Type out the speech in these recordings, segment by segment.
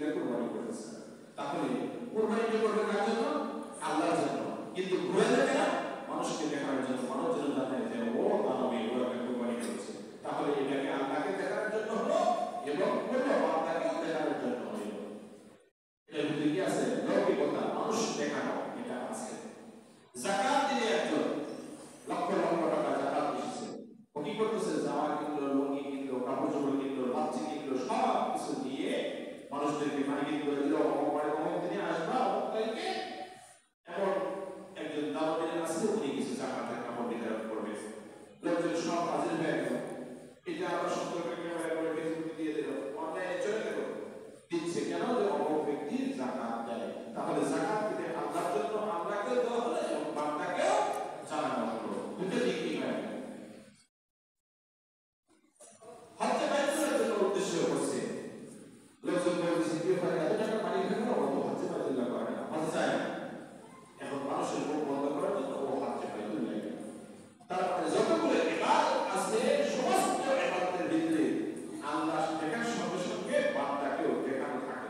মুরগিটা কুরবানি করেছে, তাহলে কুরবানিটা করবে কার জন্য? আল্লাহর জন্য। কিন্তু ঘুরে যাবে না মানুষকে দেখানোর জন্য, মানুষ যেন জানে যে ও দানবী, ও একটা কুরবানি করেছে। তাহলে এটাকে আল্লাহকে দেখানোর জন্য হলো এবং হলো বান্দাকেও দেখানোর জন্য হলো। এর ভিতরে কি আছে? লৌকিকতা, মানুষ দেখানো, এটা আছে। যাকাত দিলে একজন লক্ষ লক্ষ টাকা যাকাত দিচ্ছে, ও কি করতেছে? জামা কিনলো, লুঙ্গি কিনলো, কাপড় চোপড় কিনলো, লাচ্ছি কিনলো, সব কিছু দিয়ে মানুষদেরকে মার্কেট করে দিল। অমুক দিনে আসবা, অমুক তারিখে এমন একজন দাওয়াতের আছে, উনি কিছু জাকাতের কাপড় বিতরণ করবে। লোকজন সব হাজির হয়ে গেল। এটা আমরা সুন্দর করে ক্যামেরা করে ফেসবুকে দিয়ে দিল, অনলাইনে চলে গেল। দিচ্ছে কেন? যে অমুক ব্যক্তি জাকাত দেয়। তাহলে জাকাত দিতে আল্লাহর জন্য আল্লাহকেও দেওয়া হলো এবং বান্দাকেও জানানো হলো। দুটো দিক কি হয়? হজে বাইতুল্লাহর জন্য উদ্দেশ্য হচ্ছে লোকজন বলছে কি হয়, এত টাকা পানি ফেললো, ও তো হজে বাইতুল্লাহ করে না, হজে যায় না। এখন মানুষের মুখ বন্ধ করার জন্য ও হজে বাইতুল্লাহ যায়। তারপরে যতগুলো ইবাদত আছে, সমস্ত ইবাদতের ভিতরে আল্লাহ দেখার সঙ্গে সঙ্গে বান্দাকেও দেখানো থাকে।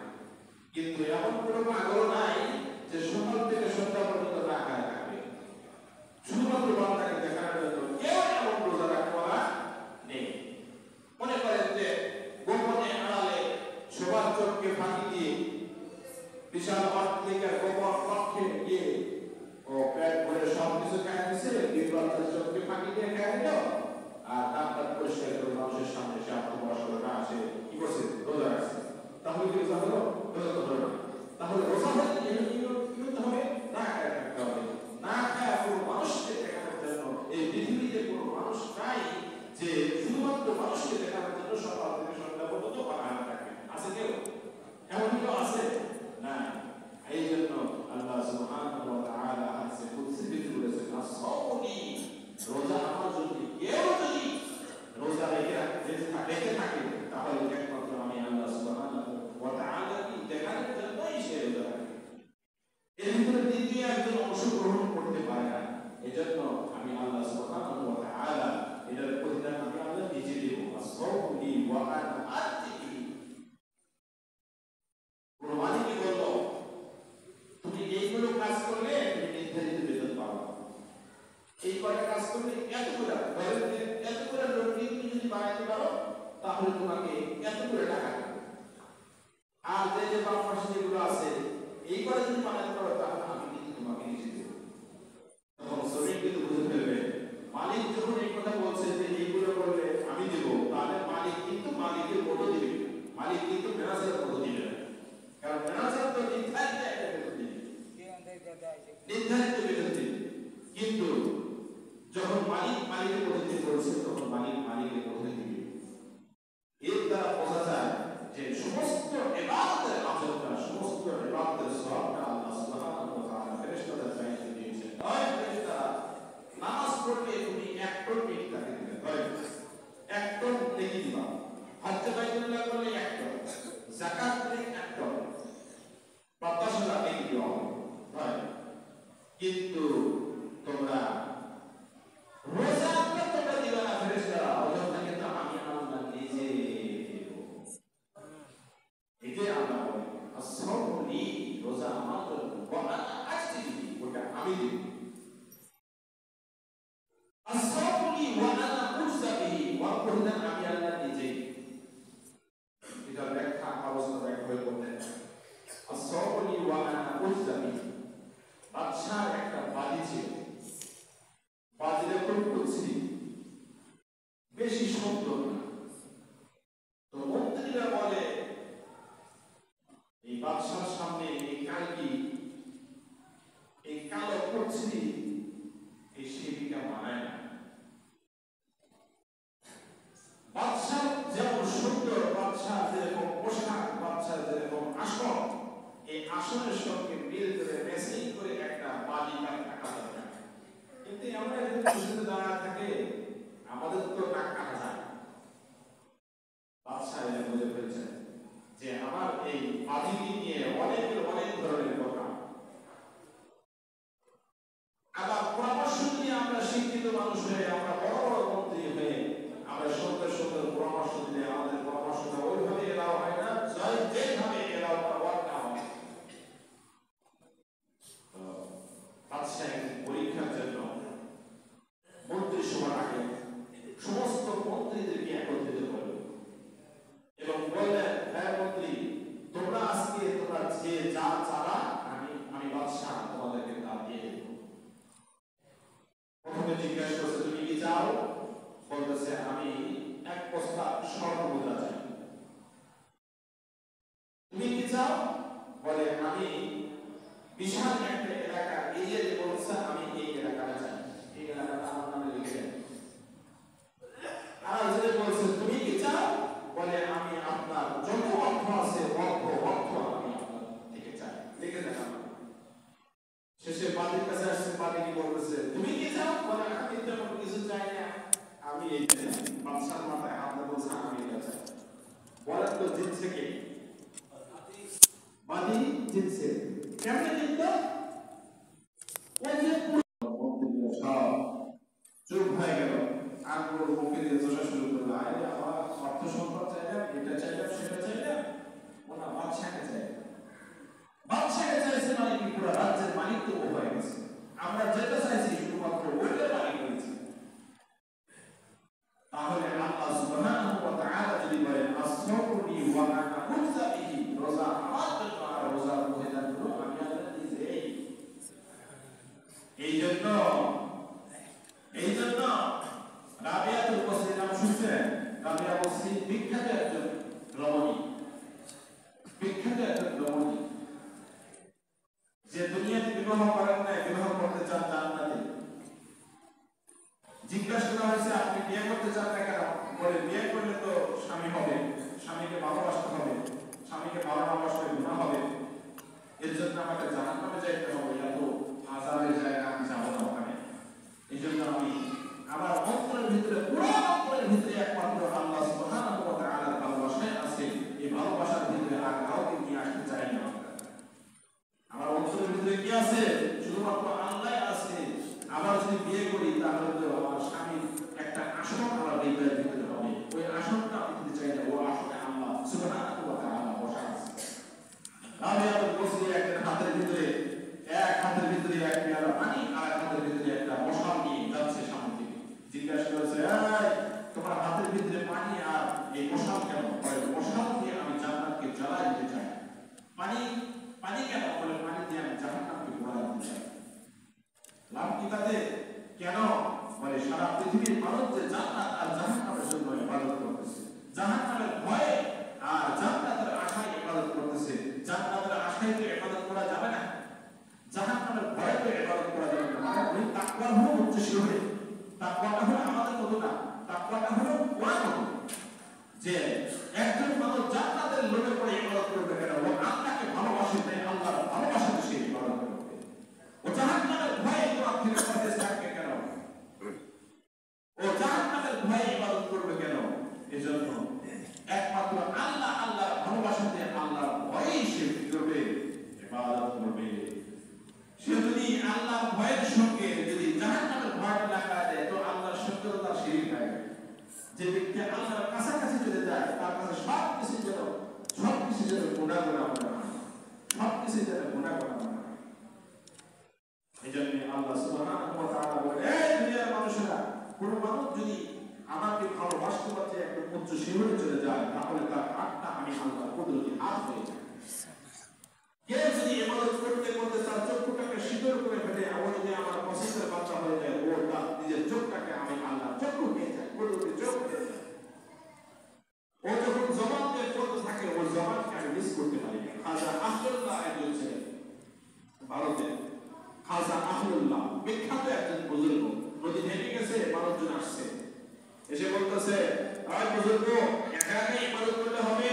কিন্তু এমন কোনো পাগল নাই যে সকাল থেকে সন্ধ্যা পর্যন্ত না খায় থাকবে শুধুমাত্র বান্দাকে দেখানোর জন্য। কেউ এমন রোজা রাখা নেই। মনে করেন যে গোপনে আড়ালে সবার চোখকে ফাঁকি দিয়ে বিশাল অট্টালিকার গোপন কক্ষে গিয়ে ও পেট ভরে সব কিছু খায় দিচ্ছে, বিবাদের চোখকে ফাঁকি দিয়ে খায় দিল, আর দাঁত পরিষ্কার করে মানুষের সামনে সে আত্মপ্রকাশ না আসে কি করছে? রোজা রাখছে। তাহলে কি রোজা হলো? রোজা তো হলো না। তাহলে রোজা হলে কি হতে হবে? না খায় থাকতে হবে। না খায় কোনো মানুষকে দেখানোর জন্য এই পৃথিবীতে কোনো মানুষ নাই যে শুধুমাত্র মানুষকে দেখানোর জন্য সকাল থেকে সন্ধ্যা পর্যন্ত বানানো থাকে। আছে কেউ? এমন কেউ আছে? না। এই জন্য আল্লাহ সুবহানাহু ওয়া তাআলা হাদিসে কুদসি বিবৃতি করেছেন, আসসাউনি, রোজা আমার জন্য কেউ যদি রোজা রেখে থাকে তাহলে একমাত্র আমি আল্লাহ সুবহানাহু ওয়া তাআলা কি দেখানোর জন্যই সে রোজা রাখে। এর ভিতরে দ্বিতীয় একজন অংশগ্রহণ করতে পারে না। এজন্য আমি আল্লাহ সুবহানাহু ওয়া তাআলা এটার প্রতিদান আমি আল্লাহ নিজে দেব। আসসাউনি ওয়া আনা আতিহি। কুরবানি কি বললো? তুমি এইগুলো কাজ করলে তুমি নির্ধারিত বেতন পাবে। এই কয়টা কাজ করলে এত করে, এত করে লোক দিয়ে তুমি যদি বানাইতে পারো তাহলে তোমাকে এত করে টাকা দেবে। আর যে বাম পাশে যেগুলো আছে এই করে যদি বানাইতে পারো তাহলে আমি কিন্তু তোমাকে নিচে দেবো। তখন শ্রমিক কিন্তু বুঝে ফেলবে, মালিক যখন এই কথা বলছে যে এইগুলো করলে আমি দেবো, তাহলে মালিক কিন্তু মালিকের মতো দিবে, মালিক কিন্তু ম্যানেজারের মতো দিবে না। কারণ ম্যানেজার তো নির্ধারিত একটা বেতন দিবে, নির্ধারিত বেতন দিবে। কিন্তু যখন মালিক মালিকের মধ্যে বলছে তখন মালিক মালিকের মধ্যে দিবে। এর দ্বারা বোঝা যায় যে সমস্ত ইবাদতের আজরটা, সমস্ত ইবাদতের সওয়াবটা আল্লাহ সুবহানাহু ওয়া তাআলা ফেরেশতাদের দায়িত্ব দিয়েছেন। হয় ফেরেশতা নামাজ পড়লে তুমি এক টন নেকি তাকে দিবে, হয় এক টন নেকি দিবা। হজ বাইতুল্লাহ করলে এক টন, যাকাত দিলে এক টন, ৫০,০০০ নেকি দিবা হয়। কিন্তু তোমরা রোজা তোমরা দিবা না ফেরেশতারা, ওজনটা কিন্তু আমি আল্লাহ নিজে দেব। এটাই আল্লাহ বলে আসসাউনি, রোজা আমার জন্য, ওয়া আনা আজতিহি, ওটা আমি দেব। আসসাউনি ওয়া আনা উজজাবিহি, ওয়া প্রতিদান আমি আল্লাহ নিজে। এটা ব্যাখ্যা আলোচনা চাও? বলে আমি বিশাল একটা এলাকা এরিয়া যে বলছে আমি এই এলাকাটা চাই, এই এলাকাটা আমার নামে লিখে দেন। আর যদি বলছে তুমি কি চাও? বলে আমি আপনার যত অর্থ আছে অর্থ আমি আপনার থেকে চাই, লিখে দেন আমার। শেষে বাদীর কাছে আসছে, বাদী কি বলতেছে তুমি কি চাও? বলে আমি তেমন কিছু চাই না, আমি এই চাই। বাদশার মাথায় হাত দিয়ে বলছে আমি এটা চাই। বলেন তো জিতছে কে? বাদী জিতছে। কেমনে জিতলো? ওই যে সব চুপ হয়ে গেল, আগ্রহ মুখে দিয়ে দোষা শুরু করলো, আরে আমার অর্থ সম্পদ চাইলাম, এটা চাইলাম, সেটা চাইলাম, ওনা বাদশাকে চাই। বাদশাকে চাইছে মানে কি পুরো রাজ্যের মালিক তো হয়ে গেছে। আমরা যেটা চাইছি শুধুমাত্র ওইটার মালিক হয়েছে। তাহলে আল্লাহ সুবহানাহু ওয়া তাআলা যদি বলেন আসরাফুনি ওয়া আনা উযা বিহি, রোজা আমার জন্য আর রোজার মহিলাগুলো আমি আল্লাহ নিজেই। এই জন্য রাবিয়াতুল বসরি নাম শুনছেন? রাবিয়া বসরি বিখ্যাত একজন রমণী, বিখ্যাত একজন রমণী, যে দুনিয়াতে বিবাহ করেন না, বিবাহ করতে চান জান্নাতে। জিজ্ঞাসা করা হয়েছে আপনি বিয়ে করতে চান না কেন? বলে বিয়ে করলে তো স্বামী হবে, স্বামীকে ভালোবাসতে হবে, স্বামীকে ভালো না বাসলে গুনাহ হবে, এর জন্য আমাকে জাহান্নামে যাইতে হবে, এত আযাবের জায়গা আমি যাবো না ওখানে। এই জন্য আমি আমার অন্তরের ভিতরে, পুরো অন্তরের ভিতরে একমাত্র আল্লাহ সুবহানাহু ওয়া তাআলার ভালোবাসাই আছে। এই ভালোবাসার ভিতরে আর কাউকে নিয়ে আসতে চাই না। আমার অন্তরের ভিতরে কি আছে? শুধুমাত্র আল্লাহই আছে। আবার যদি বিয়ে করি তাহলে তো আমার স্বামীর একটা আসন আমার হৃদয়ের ভিতরে হবে, ওই আসনটা আমি দিতে চাই না, ও আসনে আল্লাহ সুবহানাহু ওয়া তাআলা বসা আছে। রাবিয়াতুল বসরি একটা হাতের ভিতরে, এক হাতের ভিতরে এক পেয়ালা পানি, আর এক হাতের ভিতরে একটা মশাল নিয়ে যাচ্ছে সামনে দিকে। জিজ্ঞাসা করেছে এই তোমার হাতের ভিতরে পানি আর এই মশাল কেন? বলে মশাল দিয়ে আমি জান্নাতকে জ্বালাই দিতে চাই। পানি কেন? বলে পানি দিয়ে আমি জাহান্নামকে পোড়াই দিতে চাই। লাভ কি তাতে? কেন? বলে সারা পৃথিবীর মানুষ যে জান্নাত আর জাহান্নামের জন্য ইবাদত করতেছে, জাহান্নামের ভয়ে আর জান্নাতের আশায় ইবাদত করতেছে। জান্নাতের আশায় তো ইবাদত করা যাবে না, জাহান্নামের ভয়ে তো ইবাদত করা যাবে না। মানে ওই তাকওয়া হলো উচ্চশির হয়ে, তাকওয়াটা হলো আমাদের মতো না, তাকওয়াটা হলো ওর মতো। যে একজন মানুষ জান্নাতের লোভে পড়ে ইবাদত করবে কেন? ও আল্লাহকে ভালোবাসে, তাই আল্লাহর ভালোবাসাতে সে ইবাদত করবে। ও জাহান্নামের ভয়ে কোরআন থেকে পড়তে থাকবে কেন? ও জাহান্নামের ভয়ে ইবাদত করবে কেন? এজন্য একমাত্র আল্লাহর ভালোবাসাতে, আল্লাহর ভয়েই সে করবে, ইবাদত করবে। সে যদি আল্লাহর ভয়ের সঙ্গে যদি জাহান্নামের ভয় লাগায় দেয় তো আল্লাহর সঙ্গে তার শিরিক হয়ে যায়। যে ব্যক্তি আল্লাহর কাছাকাছি চলে যায় তার কাছে সবকিছু যেন গুনাহ মনে হয়, সবকিছু যেন গুনাহ মনে হয়। এই জন্য আল্লাহ সুবহানাহু ওয়া তাআলা বলেন, এই দুনিয়ার মানুষেরা, কোন মানুষ যদি আমাকে ভালোবাসতে পারছে একদম উচ্চ শিখরে চলে যায়, তাহলে তার হাতটা আমি আল্লাহর কুদরতি হাত হয়ে যায়। কেউ যদি ইবাদত করতে করতে তার চক্ষুটাকে শীতল করে ফেলে, ও যদি আমার পছন্দের বাচ্চা হয়ে যায়, ও তার নিজের চোখটাকে আমি আল্লাহর চক্ষু হয়ে যায়, কুদরতি চোখ হয়ে যায়। ও যখন জবান দিয়ে পড়তে থাকে, ওর জবানকে আমি মিস করতে পারি। খাজা আহমদুল্লাহ একজন ছিলেন ভারতের, খাজা আহমদুল্লাহ বিখ্যাত একজন বুজুর্গ। নদী ভেঙে গেছে, মানুষজন আসছে, এসে বলতেছে আয় বুজুর্গ, একা একা ইবাদত করলে হবে?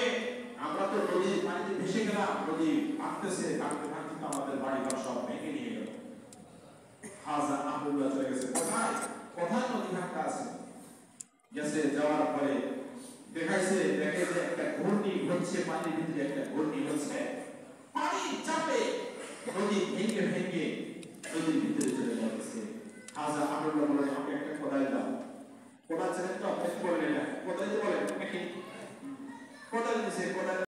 আমরা তো নদীর পানিতে ভেসে গেলাম, নদী ভাঙতেছে, ভাঙতে ভাঙতে আমাদের বাড়ি ঘর সব ভেঙে নিয়ে গেল। খাজা আহমদুল্লাহ চলে গেছে কোথায়? কোথায় নদী ভাঙতে আছে? গেছে, যাওয়ার পরে দেখে যে একটা ঘূর্ণি হচ্ছে, পানির ভিতরে একটা ঘূর্ণি হচ্ছে, পানি চাপে নদী ভেঙে ভেঙে নদীর ভিতরে চলে যাচ্ছে। খাজা আহমদুল্লাহ বলে আমাকে একটা কোদাল দাও। কোদাল ছেড়ে তো অপেক্ষা করলেন না, কোদাল বলেন কোদাল দিছে, কোদাল